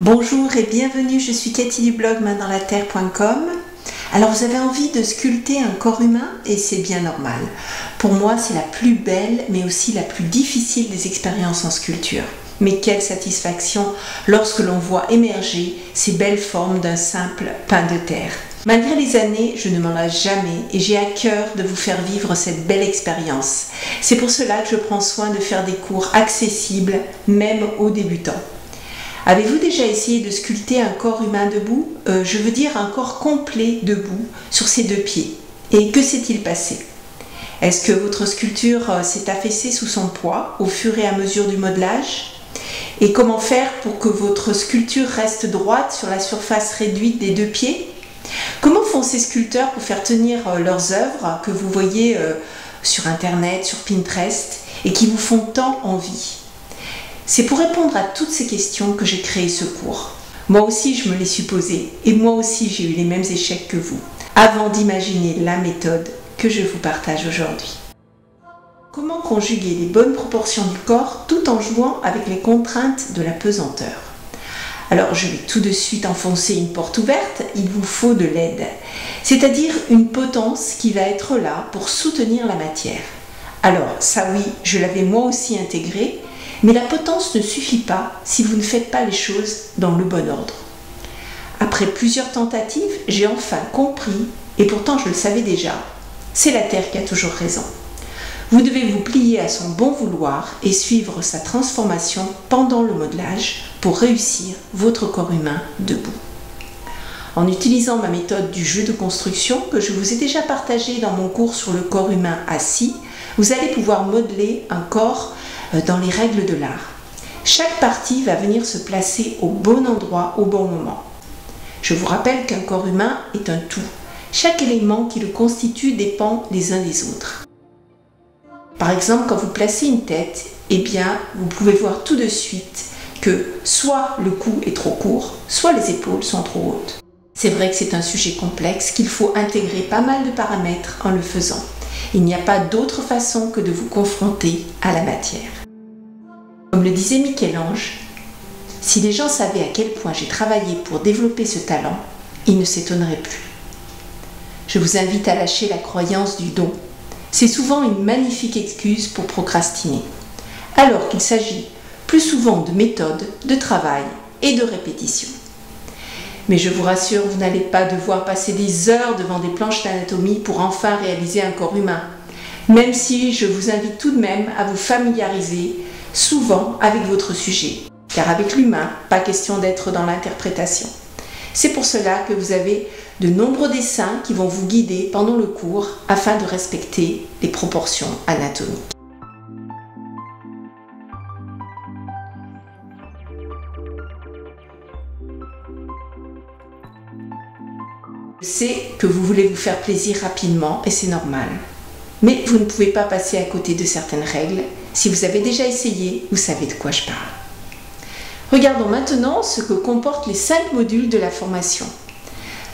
Bonjour et bienvenue, je suis Cathy du blog maindansla-terre.com. Alors vous avez envie de sculpter un corps humain et c'est bien normal. Pour moi c'est la plus belle mais aussi la plus difficile des expériences en sculpture. Mais quelle satisfaction lorsque l'on voit émerger ces belles formes d'un simple pain de terre. Malgré les années, je ne m'en lasse jamais et j'ai à cœur de vous faire vivre cette belle expérience. C'est pour cela que je prends soin de faire des cours accessibles même aux débutants. Avez-vous déjà essayé de sculpter un corps humain debout? Je veux dire un corps complet debout sur ses deux pieds. Et que s'est-il passé? Est-ce que votre sculpture s'est affaissée sous son poids au fur et à mesure du modelage? Et comment faire pour que votre sculpture reste droite sur la surface réduite des deux pieds? Comment font ces sculpteurs pour faire tenir leurs œuvres que vous voyez sur Internet, sur Pinterest et qui vous font tant envie? C'est pour répondre à toutes ces questions que j'ai créé ce cours. Moi aussi, je me les suis posées et moi aussi, j'ai eu les mêmes échecs que vous, avant d'imaginer la méthode que je vous partage aujourd'hui. Comment conjuguer les bonnes proportions du corps tout en jouant avec les contraintes de la pesanteur? Alors, je vais tout de suite enfoncer une porte ouverte, il vous faut de l'aide, c'est-à-dire une potence qui va être là pour soutenir la matière. Alors, ça oui, je l'avais moi aussi intégré, mais la potence ne suffit pas si vous ne faites pas les choses dans le bon ordre. Après plusieurs tentatives, j'ai enfin compris, et pourtant je le savais déjà, c'est la terre qui a toujours raison. Vous devez vous plier à son bon vouloir et suivre sa transformation pendant le modelage pour réussir votre corps humain debout. En utilisant ma méthode du jeu de construction que je vous ai déjà partagée dans mon cours sur le corps humain assis, vous allez pouvoir modeler un corps dans les règles de l'art. Chaque partie va venir se placer au bon endroit au bon moment. Je vous rappelle qu'un corps humain est un tout. Chaque élément qui le constitue dépend les uns des autres. Par exemple, quand vous placez une tête, eh bien, vous pouvez voir tout de suite que soit le cou est trop court, soit les épaules sont trop hautes. C'est vrai que c'est un sujet complexe, qu'il faut intégrer pas mal de paramètres en le faisant. Il n'y a pas d'autre façon que de vous confronter à la matière. Comme le disait Michel-Ange, si les gens savaient à quel point j'ai travaillé pour développer ce talent, ils ne s'étonneraient plus. Je vous invite à lâcher la croyance du don. C'est souvent une magnifique excuse pour procrastiner, alors qu'il s'agit plus souvent de méthode, de travail et de répétition. Mais je vous rassure, vous n'allez pas devoir passer des heures devant des planches d'anatomie pour enfin réaliser un corps humain, même si je vous invite tout de même à vous familiariser souvent avec votre sujet, car avec l'humain, pas question d'être dans l'interprétation. C'est pour cela que vous avez de nombreux dessins qui vont vous guider pendant le cours afin de respecter les proportions anatomiques. Je sais que vous voulez vous faire plaisir rapidement et c'est normal. Mais vous ne pouvez pas passer à côté de certaines règles. Si vous avez déjà essayé, vous savez de quoi je parle. Regardons maintenant ce que comportent les 5 modules de la formation.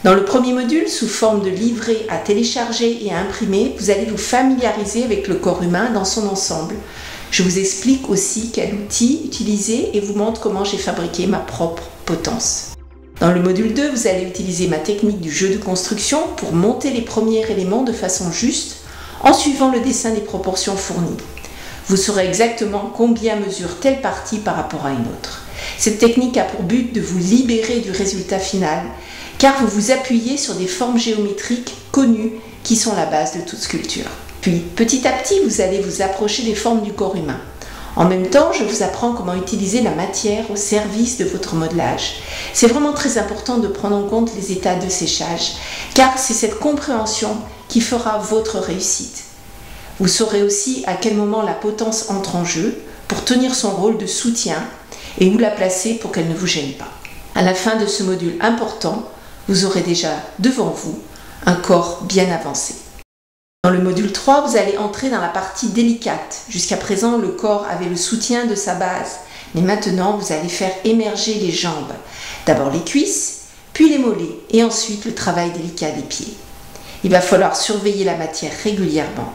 Dans le premier module, sous forme de livret à télécharger et à imprimer, vous allez vous familiariser avec le corps humain dans son ensemble. Je vous explique aussi quel outil utiliser et vous montre comment j'ai fabriqué ma propre potence. Dans le module 2, vous allez utiliser ma technique du jeu de construction pour monter les premiers éléments de façon juste en suivant le dessin des proportions fournies. Vous saurez exactement combien mesure telle partie par rapport à une autre. Cette technique a pour but de vous libérer du résultat final car vous vous appuyez sur des formes géométriques connues qui sont la base de toute sculpture. Puis, petit à petit, vous allez vous approcher des formes du corps humain. En même temps, je vous apprends comment utiliser la matière au service de votre modelage. C'est vraiment très important de prendre en compte les états de séchage, car c'est cette compréhension qui fera votre réussite. Vous saurez aussi à quel moment la potence entre en jeu pour tenir son rôle de soutien et où la placer pour qu'elle ne vous gêne pas. À la fin de ce module important, vous aurez déjà devant vous un corps bien avancé. Dans le module 3, vous allez entrer dans la partie délicate. Jusqu'à présent, le corps avait le soutien de sa base. Mais maintenant, vous allez faire émerger les jambes. D'abord les cuisses, puis les mollets, et ensuite le travail délicat des pieds. Il va falloir surveiller la matière régulièrement.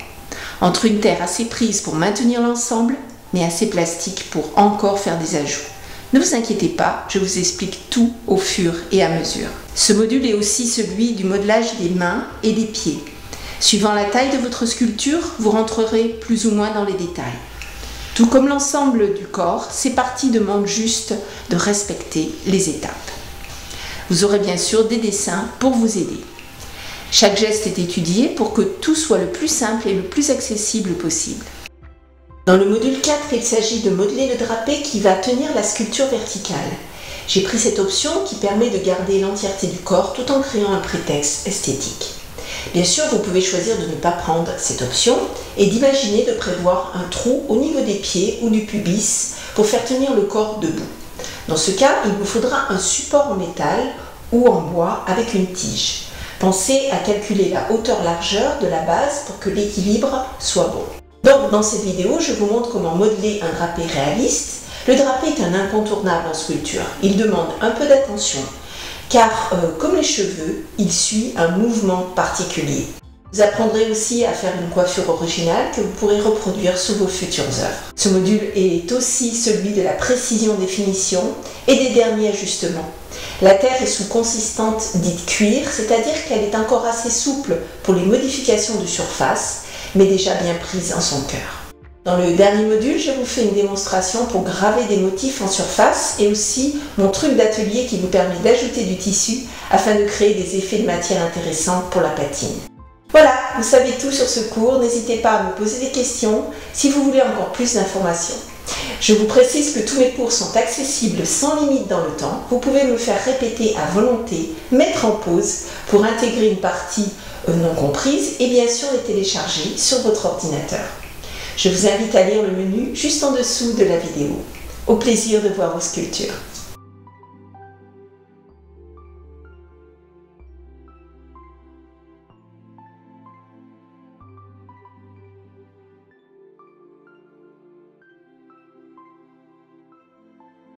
Entre une terre assez prise pour maintenir l'ensemble, mais assez plastique pour encore faire des ajouts. Ne vous inquiétez pas, je vous explique tout au fur et à mesure. Ce module est aussi celui du modelage des mains et des pieds. Suivant la taille de votre sculpture, vous rentrerez plus ou moins dans les détails. Tout comme l'ensemble du corps, ces parties demandent juste de respecter les étapes. Vous aurez bien sûr des dessins pour vous aider. Chaque geste est étudié pour que tout soit le plus simple et le plus accessible possible. Dans le module 4, il s'agit de modeler le drapé qui va tenir la sculpture verticale. J'ai pris cette option qui permet de garder l'entièreté du corps tout en créant un prétexte esthétique. Bien sûr, vous pouvez choisir de ne pas prendre cette option et d'imaginer de prévoir un trou au niveau des pieds ou du pubis pour faire tenir le corps debout. Dans ce cas, il vous faudra un support en métal ou en bois avec une tige. Pensez à calculer la hauteur-largeur de la base pour que l'équilibre soit bon. Donc, dans cette vidéo, je vous montre comment modeler un drapé réaliste. Le drapé est un incontournable en sculpture. Il demande un peu d'attention, car comme les cheveux, il suit un mouvement particulier. Vous apprendrez aussi à faire une coiffure originale que vous pourrez reproduire sous vos futures œuvres. Ce module est aussi celui de la précision des finitions et des derniers ajustements. La terre est sous consistante dite cuir, c'est-à-dire qu'elle est encore assez souple pour les modifications de surface, mais déjà bien prise en son cœur. Dans le dernier module, je vous fais une démonstration pour graver des motifs en surface et aussi mon truc d'atelier qui vous permet d'ajouter du tissu afin de créer des effets de matière intéressants pour la patine. Voilà, vous savez tout sur ce cours, n'hésitez pas à me poser des questions si vous voulez encore plus d'informations. Je vous précise que tous mes cours sont accessibles sans limite dans le temps. Vous pouvez me faire répéter à volonté, mettre en pause pour intégrer une partie non comprise et bien sûr les télécharger sur votre ordinateur. Je vous invite à lire le menu juste en dessous de la vidéo. Au plaisir de voir vos sculptures.